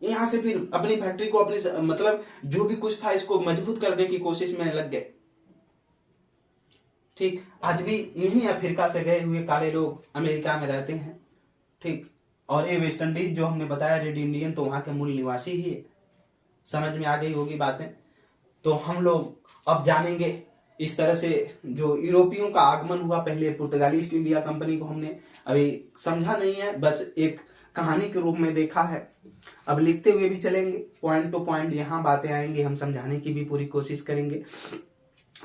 यहाँ से फिर अपनी फैक्ट्री को, अपनी मतलब जो भी कुछ था इसको मजबूत करने की कोशिश में लग गए, ठीक। आज भी यही अफ्रीका से गए हुए काले लोग अमेरिका में रहते हैं, ठीक। और ये वेस्ट इंडीज जो हमने बताया, रेड इंडियन, तो वहां के मूल निवासी ही है। समझ में आ गई होगी बातें। तो हम लोग अब जानेंगे इस तरह से जो यूरोपियों का आगमन हुआ। पहले पुर्तगाली ईस्ट इंडिया कंपनी को हमने अभी समझा नहीं है, बस एक कहानी के रूप में देखा है। अब लिखते हुए भी चलेंगे, पॉइंट टू पॉइंट यहाँ बातें आएंगी, हम समझाने की भी पूरी कोशिश करेंगे,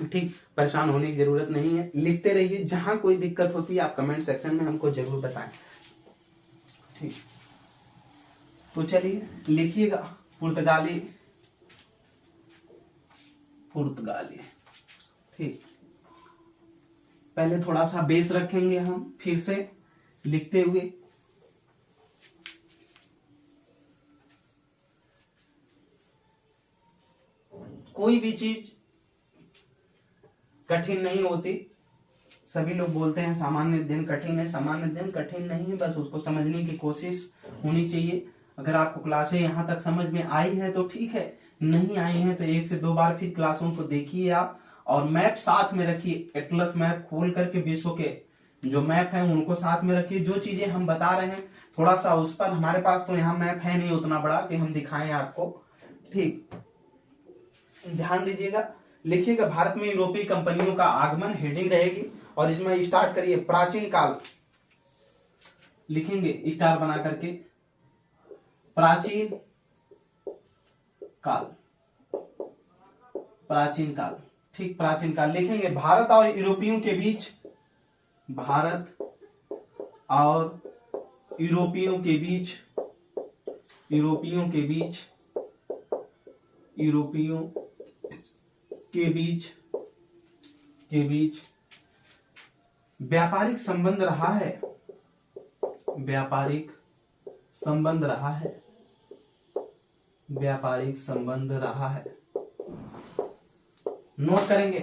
ठीक। परेशान होने की जरूरत नहीं है, लिखते रहिए। जहां कोई दिक्कत होती है आप कमेंट सेक्शन में हमको जरूर बताएं, ठीक। तो चलिए लिखिएगा, पुर्तगाली, ठीक। पहले थोड़ा सा बेस रखेंगे हम, फिर से लिखते हुए। कोई भी चीज कठिन नहीं होती। सभी लोग बोलते हैं सामान्य अध्ययन कठिन है, सामान्य अध्ययन कठिन नहीं है, बस उसको समझने की कोशिश होनी चाहिए। अगर आपको क्लासें यहाँ तक समझ में आई है तो ठीक है, नहीं आई है तो 1 से 2 बार फिर क्लासों को देखिए आप, और मैप साथ में रखिए। एटलस मैप खोल करके विश्व के जो मैप है उनको साथ में रखिए। जो चीजें हम बता रहे हैं थोड़ा सा उस पर, हमारे पास तो यहाँ मैप है नहीं उतना बड़ा कि हम दिखाएं आपको, ठीक। ध्यान दीजिएगा, लिखिएगा भारत में यूरोपीय कंपनियों का आगमन, हेडिंग रहेगी, और इसमें स्टार्ट करिए प्राचीन काल, लिखेंगे स्टार बना करके, प्राचीन काल, प्राचीन काल, ठीक। प्राचीन काल लिखेंगे। भारत और यूरोपियों के बीच, भारत और यूरोपियों के बीच, यूरोपियों के बीच, यूरोपियों के बीच के बीच व्यापारिक संबंध रहा है, व्यापारिक संबंध रहा है, व्यापारिक संबंध रहा है। नोट करेंगे,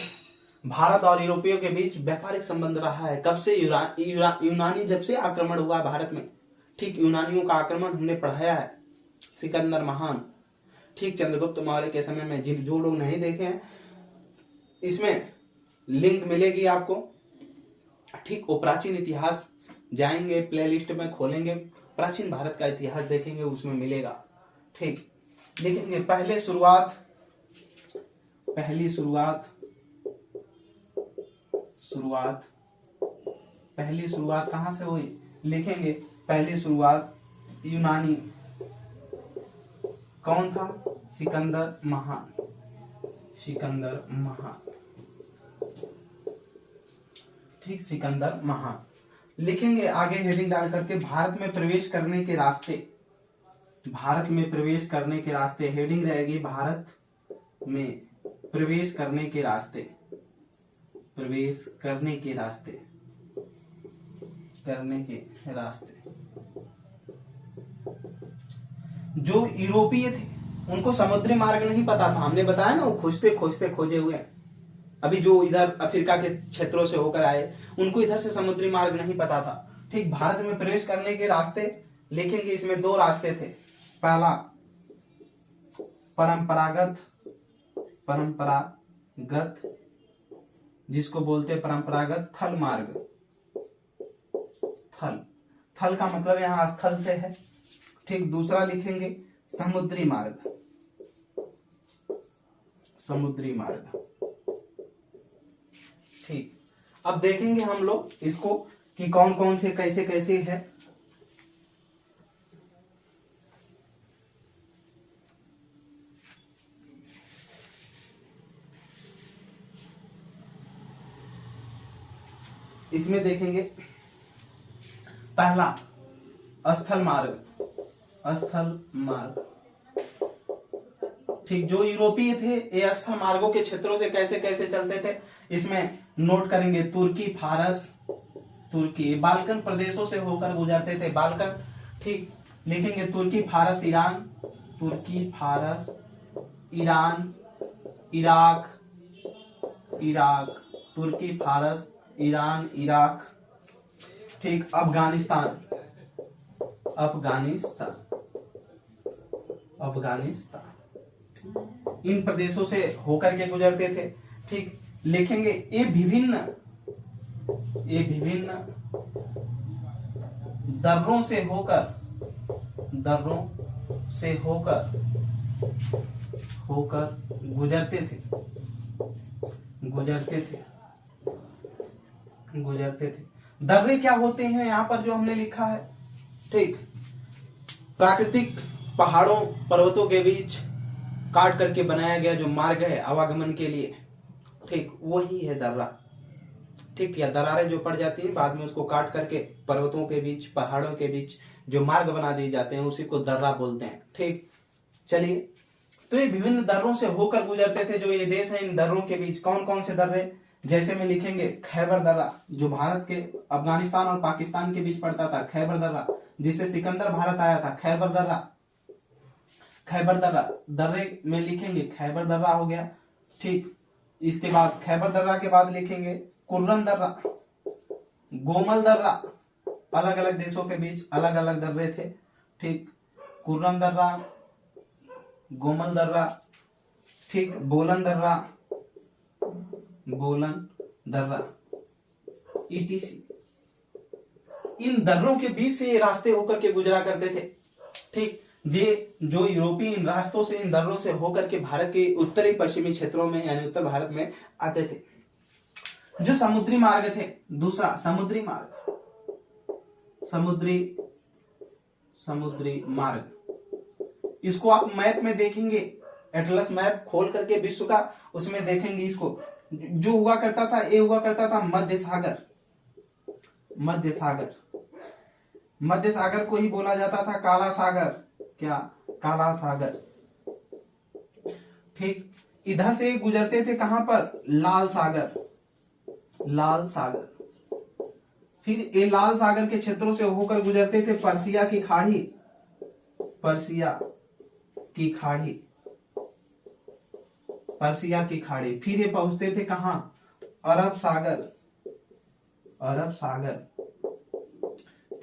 भारत और यूरोपियों के बीच व्यापारिक संबंध रहा है। कब से? यूनानी जब से आक्रमण हुआ भारत में, ठीक, यूनानियों का आक्रमण हमने पढ़ाया है, सिकंदर महान। ठीक, चंद्रगुप्त मौर्य के समय में, जो लोग नहीं देखे हैं इसमें लिंक मिलेगी आपको। ठीक, वो प्राचीन इतिहास जाएंगे, प्लेलिस्ट में खोलेंगे, प्राचीन भारत का इतिहास देखेंगे, उसमें मिलेगा। ठीक, देखेंगे पहली शुरुआत कहां से हुई, लिखेंगे पहली शुरुआत यूनानी कौन था, सिकंदर महान। ठीक, सिकंदर महान। लिखेंगे आगे हेडिंग डाल करके भारत में प्रवेश करने के रास्ते, हेडिंग रहेगी भारत में प्रवेश करने के रास्ते। जो यूरोपीय थे उनको समुद्री मार्ग नहीं पता था, हमने बताया ना, वो खोजते खोजे हुए। अभी जो इधर अफ्रीका के क्षेत्रों से होकर आए उनको इधर से समुद्री मार्ग नहीं पता था। ठीक, भारत में प्रवेश करने के रास्ते लिखेंगे, इसमें दो रास्ते थे। पहला परंपरागत जिसको बोलते परंपरागत थल मार्ग। थल का मतलब यहाँ स्थल से है। ठीक, दूसरा लिखेंगे समुद्री मार्ग। ठीक, अब देखेंगे हम लोग इसको कि कौन कौन से कैसे है। इसमें देखेंगे पहला स्थल मार्ग। ठीक, जो यूरोपीय थे ये स्थल मार्गों के क्षेत्रों से कैसे चलते थे, इसमें नोट करेंगे तुर्की बाल्कन प्रदेशों से होकर गुजरते थे, बाल्कन। ठीक, लिखेंगे तुर्की फारस ईरान इराक, तुर्की फारस ईरान इराक। ठीक, अफगानिस्तान इन प्रदेशों से होकर के गुजरते थे। ठीक, लिखेंगे ये विभिन्न दर्रों से होकर गुजरते थे। दर्रे क्या होते हैं यहाँ पर जो हमने लिखा है। ठीक, प्राकृतिक पहाड़ों पर्वतों के बीच काट करके बनाया गया जो मार्ग है आवागमन के लिए। ठीक, वही है दर्रा। ठीक, या दरारें जो पड़ जाती है बाद में उसको काट करके पर्वतों के बीच पहाड़ों के बीच जो मार्ग बना दिए जाते हैं उसी को दर्रा बोलते हैं। ठीक, चलिए, तो ये विभिन्न दर्रों से होकर गुजरते थे जो ये देश है। इन दर्रों के बीच कौन कौन से दर्रे, जैसे में लिखेंगे खैबर दर्रा जो भारत के अफगानिस्तान और पाकिस्तान के बीच पड़ता था, खैबर दर्रा जिससे सिकंदर भारत आया था, खैबर दर्रा दर्रे में लिखेंगे खैबर दर्रा हो गया। ठीक, इसके बाद खैबर दर्रा के बाद लिखेंगे कुर्रम दर्रा, गोमल दर्रा, अलग अलग देशों के बीच अलग अलग दर्रे थे। ठीक, कुर्रम दर्रा, गोमल दर्रा, ठीक, बोलन दर्रा ईटीसी। इन दर्रों के बीच से ये रास्ते होकर के गुजरा करते थे। ठीक, जो यूरोपीय इन रास्तों से इन दर्रों से होकर के भारत के उत्तरी पश्चिमी क्षेत्रों में यानी उत्तर भारत में आते थे। जो समुद्री मार्ग थे, दूसरा समुद्री मार्ग, इसको आप मैप में देखेंगे, एटलस मैप खोल करके विश्व का, उसमें देखेंगे इसको। जो हुआ करता था ये हुआ करता था मध्य सागर को ही बोला जाता था काला सागर। क्या, काला सागर। ठीक, इधर से गुजरते थे कहां पर, लाल सागर। फिर ये लाल सागर के क्षेत्रों से होकर गुजरते थे पर्सिया की खाड़ी। फिर ये पहुंचते थे कहां, अरब सागर।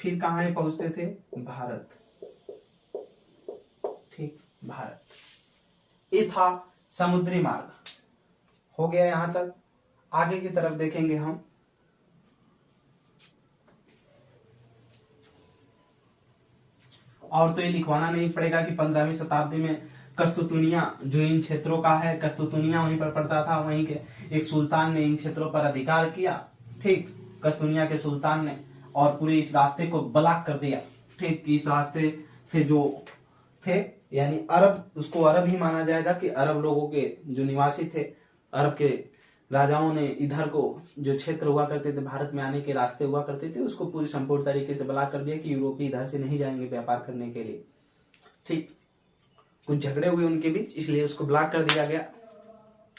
फिर कहाँ पहुंचते थे? भारत। ठीक, भारत। ये था समुद्री मार्ग। हो गया यहां तक। आगे की तरफ देखेंगे हम। और तो ये लिखवाना नहीं पड़ेगा कि 15वीं शताब्दी में कस्तुतुनिया जो इन क्षेत्रों का है, कस्तुतुनिया वहीं पर पड़ता था, वहीं के एक सुल्तान ने इन क्षेत्रों पर अधिकार किया। ठीक, कस्तुनिया के सुल्तान ने, और पूरे इस रास्ते को ब्लॉक कर दिया। ठीक, इस रास्ते से जो थे यानी अरब, उसको अरब ही माना जाएगा कि अरब लोगों के जो निवासी थे, अरब के राजाओं ने इधर को जो क्षेत्र हुआ करते थे, भारत में आने के रास्ते हुआ करते थे, उसको पूरी संपूर्ण तरीके से ब्लॉक कर दिया कि यूरोपीय इधर से नहीं जाएंगे व्यापार करने के लिए। ठीक, कुछ झगड़े हुए उनके बीच, इसलिए उसको ब्लॉक कर दिया गया।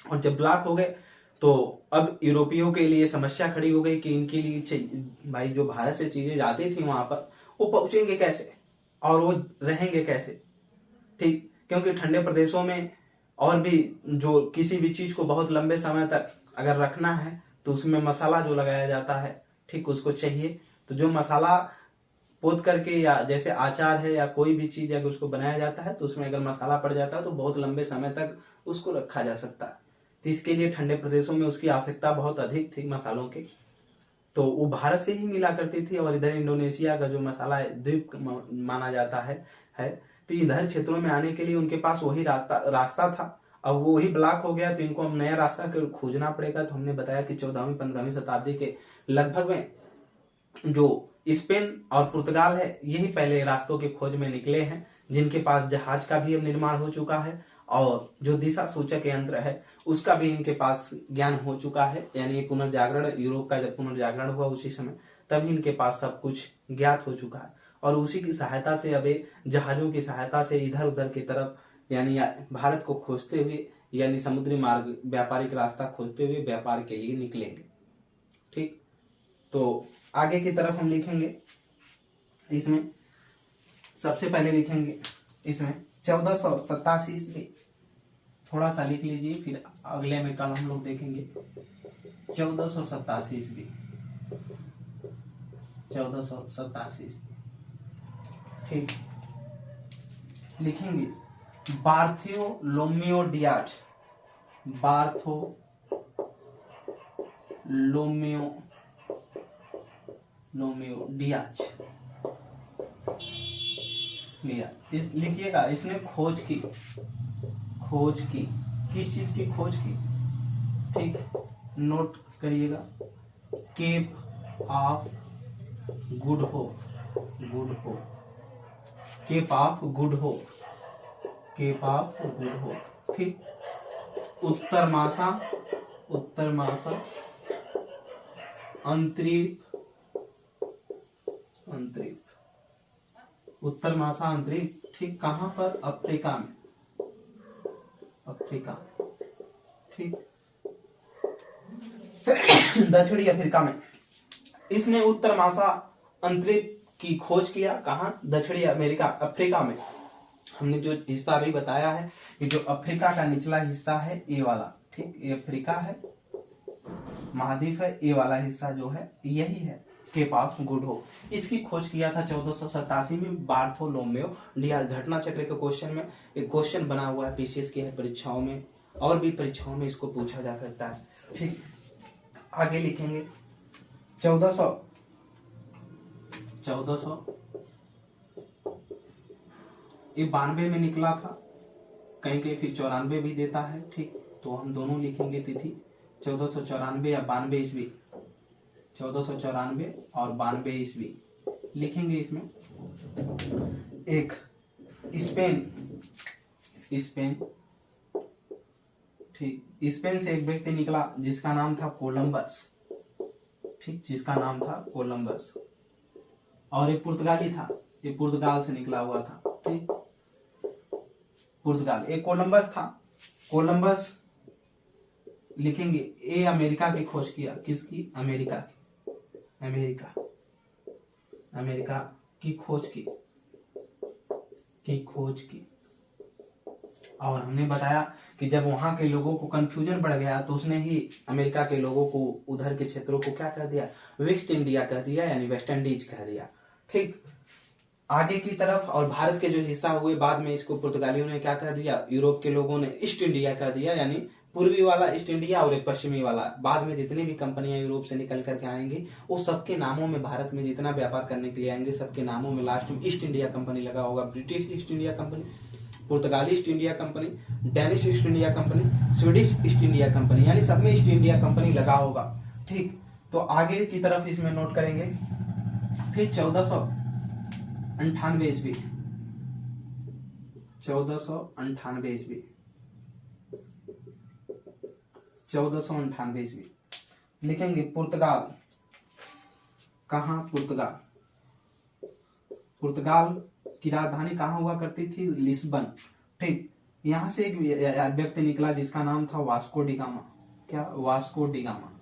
और जब ब्लॉक हो गए तो अब यूरोपियों के लिए समस्या खड़ी हो गई कि इनके लिए भाई जो भारत से चीजें जाती थी वहां पर, वो पहुंचेंगे कैसे और वो रहेंगे कैसे। ठीक, क्योंकि ठंडे प्रदेशों में और भी जो किसी भी चीज को बहुत लंबे समय तक अगर रखना है तो उसमें मसाला जो लगाया जाता है, ठीक, उसको चाहिए। तो जो मसाला पोत करके या जैसे आचार है या कोई भी चीज अगर उसको बनाया जाता है तो उसमें अगर मसाला पड़ जाता है तो बहुत लंबे समय तक उसको रखा जा सकता है। तो इसके लिए ठंडे प्रदेशों में उसकी आवश्यकता बहुत अधिक थी मसालों की, तो वो भारत से ही मिला करती थी। और इधर इंडोनेशिया का जो मसाला द्वीप माना जाता है तो इधर क्षेत्रों में आने के लिए उनके पास वही रास्ता था। अब वो वही ब्लॉक हो गया तो इनको अब नया रास्ता खोजना पड़ेगा। तो हमने बताया कि 14वीं 15वीं शताब्दी के लगभग में जो स्पेन और पुर्तगाल है, यही पहले रास्तों के खोज में निकले हैं, जिनके पास जहाज का भी अब निर्माण हो चुका है और जो दिशा सूचक यंत्र है उसका भी इनके पास ज्ञान हो चुका है। यानी पुनर्जागरण, यूरोप का जब पुनर्जागरण हुआ उसी समय, तभी इनके पास सब कुछ ज्ञात हो चुका है। और उसी की सहायता से अब जहाजों की सहायता से इधर उधर की तरफ यानी भारत को खोजते हुए, यानी समुद्री मार्ग, व्यापारिक रास्ता खोजते हुए व्यापार के लिए निकलेंगे। ठीक, तो आगे की तरफ हम लिखेंगे। इसमें सबसे पहले लिखेंगे इसमें 1487 ईस्वी। थोड़ा सा लिख लीजिए, फिर अगले में कल हम लोग देखेंगे 1487 ईस्वी। 1487 ईस्वी। ठीक, लिखेंगे बार्थोलोम्यू डियाज। बार्थोलोम्यू डियाज लिखिएगा। इसने खोज की किस चीज की खोज की? ठीक, नोट करिएगा। Cape of good hope. Cape of good hope. ठीक, उत्तर मासा अंतरिक्ष। उत्तर मासा अंतरिक्ष। ठीक, कहां पर? अफ्रीका में। ठीक, दक्षिणी अफ्रीका में इसने उत्तर मासा अंतरिक्ष की खोज किया। कहां? दक्षिणी अफ्रीका में। हमने जो हिस्सा अभी बताया है कि जो अफ्रीका का निचला हिस्सा है ये वाला, ठीक, ये अफ्रीका है, महाद्वीप है, ये वाला हिस्सा जो है यही है केप ऑफ गुड होप। इसकी खोज किया था 1487 में बार्थोलोम्यू डियाज। घटना चक्र के क्वेश्चन में एक क्वेश्चन बना हुआ है, पीसीएस की है परीक्षाओं में, और भी परीक्षाओं में इसको पूछा जा सकता है। ठीक, आगे लिखेंगे 1400 ये 92 में निकला था, कहीं कहीं फिर 94 भी देता है। ठीक, तो हम दोनों लिखेंगे तिथि 1494 या 92 ईस्वी। 1494 और 92 ईस्वी लिखेंगे। इसमें एक स्पेन, ठीक, स्पेन से एक व्यक्ति निकला जिसका नाम था कोलंबस। ठीक, जिसका नाम था कोलंबस। और एक पुर्तगाली था, ये पुर्तगाल से निकला हुआ था। ठीक, पुर्तगाल। एक कोलंबस था। कोलंबस लिखेंगे। ए अमेरिका की खोज किया। किसकी? अमेरिका की खोज की। और हमने बताया कि जब वहां के लोगों को कंफ्यूजन बढ़ गया तो उसने ही अमेरिका के लोगों को, उधर के क्षेत्रों को क्या कह दिया? वेस्ट इंडिया कह दिया, यानी वेस्ट इंडीज कह दिया। ठीक। आगे की तरफ और भारत के जो हिस्सा हुए, बाद में इसको पुर्तगालियों ने क्या कर दिया, यूरोप के लोगों ने ईस्ट इंडिया कर दिया, यानी पूर्वी वाला ईस्ट इंडिया और एक पश्चिमी वाला। बाद में जितनी भी कंपनियां यूरोप से निकल करके आएंगी वो सबके नामों में, भारत में जितना व्यापार करने के लिए आएंगे सबके नामों में लास्ट में ईस्ट इंडिया कंपनी लगा होगा। ब्रिटिश ईस्ट इंडिया कंपनी, पुर्तगाली east India company, Danish east India company, Swedish east India company, यानी सब में ईस्ट इंडिया कंपनी लगा होगा। ठीक, तो आगे की तरफ इसमें नोट करेंगे। फिर 1498 ईस्वी, 1498 ईस्वी, 1498 ईस्वी लिखेंगे। पुर्तगाल, कहाँ, पुर्तगाल, पुर्तगाल की राजधानी कहाँ हुआ करती थी, लिस्बन। ठीक, यहां से एक व्यक्ति निकला जिसका नाम था वास्को डी गामा। क्या, वास्को डी गामा।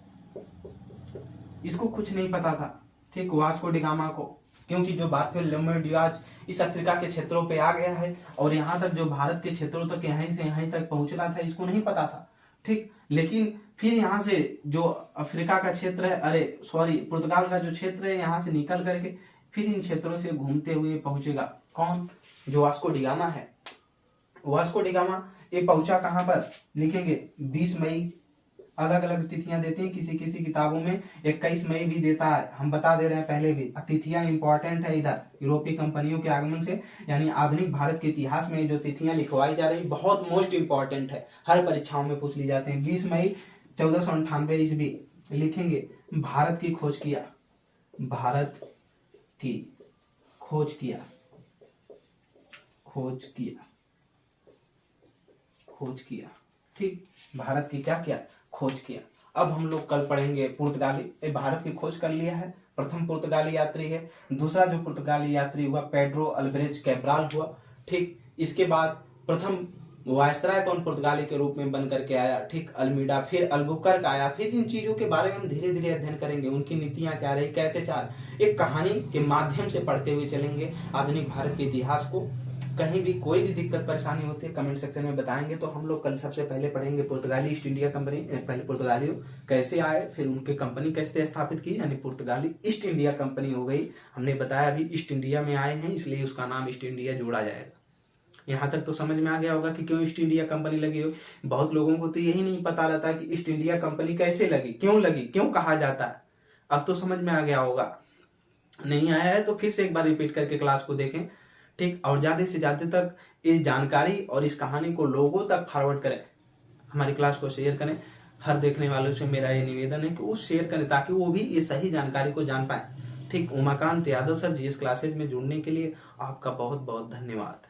इसको कुछ नहीं पता था, ठीक, वास्को डी गामा को, क्योंकि जो बार्थोलोम्यू डियाज इस अफ्रीका के क्षेत्रों पे आ गया है और यहाँ तक जो भारत के क्षेत्रों तक यहीं से यहीं तक पहुंचना था, इसको नहीं पता था। ठीक, लेकिन फिर यहाँ से जो अफ्रीका का क्षेत्र है, अरे सॉरी, पुर्तगाल का जो क्षेत्र है, यहाँ से निकल करके फिर इन क्षेत्रों से घूमते हुए पहुंचेगा कौन, जो वास्को डी गामा है। वास्को डी गामा ये पहुंचा कहां पर, लिखेंगे 20 मई। अलग अलग तिथियां देते हैं, किसी किसी किताबों में 21 मई भी देता है, हम बता दे रहे हैं पहले भी। तिथियां इंपॉर्टेंट है इधर, यूरोपीय कंपनियों के आगमन से, यानी आधुनिक भारत के इतिहास में जो तिथियां लिखवाई जा रही बहुत मोस्ट इंपॉर्टेंट है, हर परीक्षाओं में पूछ ली जाते हैं। 20 मई 1498 ईस्वी लिखेंगे। भारत की खोज किया, भारत की खोज किया, खोज किया, खोज किया। ठीक, भारत की क्या किया, खोज किया। अब हम लोग कल पढ़ेंगे पुर्तगाली। भारत की खोज कर लिया है, प्रथम पुर्तगाली यात्री है। दूसरा जो पुर्तगाली यात्री हुआ पेड्रो अल्बरेज कैब्राल हुआ। ठीक, इसके बाद प्रथम वायसराय कौन पुर्तगाली के रूप में बन करके आया, ठीक, अल्मीडा। फिर अल्बुकर्क आया। फिर इन चीजों के बारे में हम धीरे धीरे अध्ययन करेंगे, उनकी नीतियां क्या रही, कैसे चाल, एक कहानी के माध्यम से पढ़ते हुए चलेंगे आधुनिक भारत के इतिहास को। कहीं भी कोई भी दिक्कत परेशानी होती है कमेंट सेक्शन में बताएंगे। तो हम लोग कल सबसे पहले पढ़ेंगे पुर्तगाली ईस्ट इंडिया कंपनी, पहले पुर्तगाली कैसे आए, फिर उनके कंपनी कैसे स्थापित की, यानी पुर्तगाली ईस्ट इंडिया कंपनी हो गई। हमने बताया अभी ईस्ट इंडिया में आए हैं इसलिए उसका नाम ईस्ट इंडिया जोड़ा जाएगा। यहाँ तक तो समझ में आ गया होगा कि क्यों ईस्ट इंडिया कंपनी लगी हो। बहुत लोगों को तो यही नहीं पता रहता कि ईस्ट इंडिया कंपनी कैसे लगी, क्यों कहा जाता है। अब तो समझ में आ गया होगा, नहीं आया है तो फिर से एक बार रिपीट करके क्लास को देखें। ठीक, और ज्यादा से ज्यादा तक इस जानकारी और इस कहानी को लोगों तक फॉरवर्ड करें, हमारी क्लास को शेयर करें। हर देखने वालों से मेरा ये निवेदन है कि वो शेयर करें ताकि वो भी ये सही जानकारी को जान पाए। ठीक, Umakant Yadav sir GS classes में जुड़ने के लिए आपका बहुत बहुत धन्यवाद।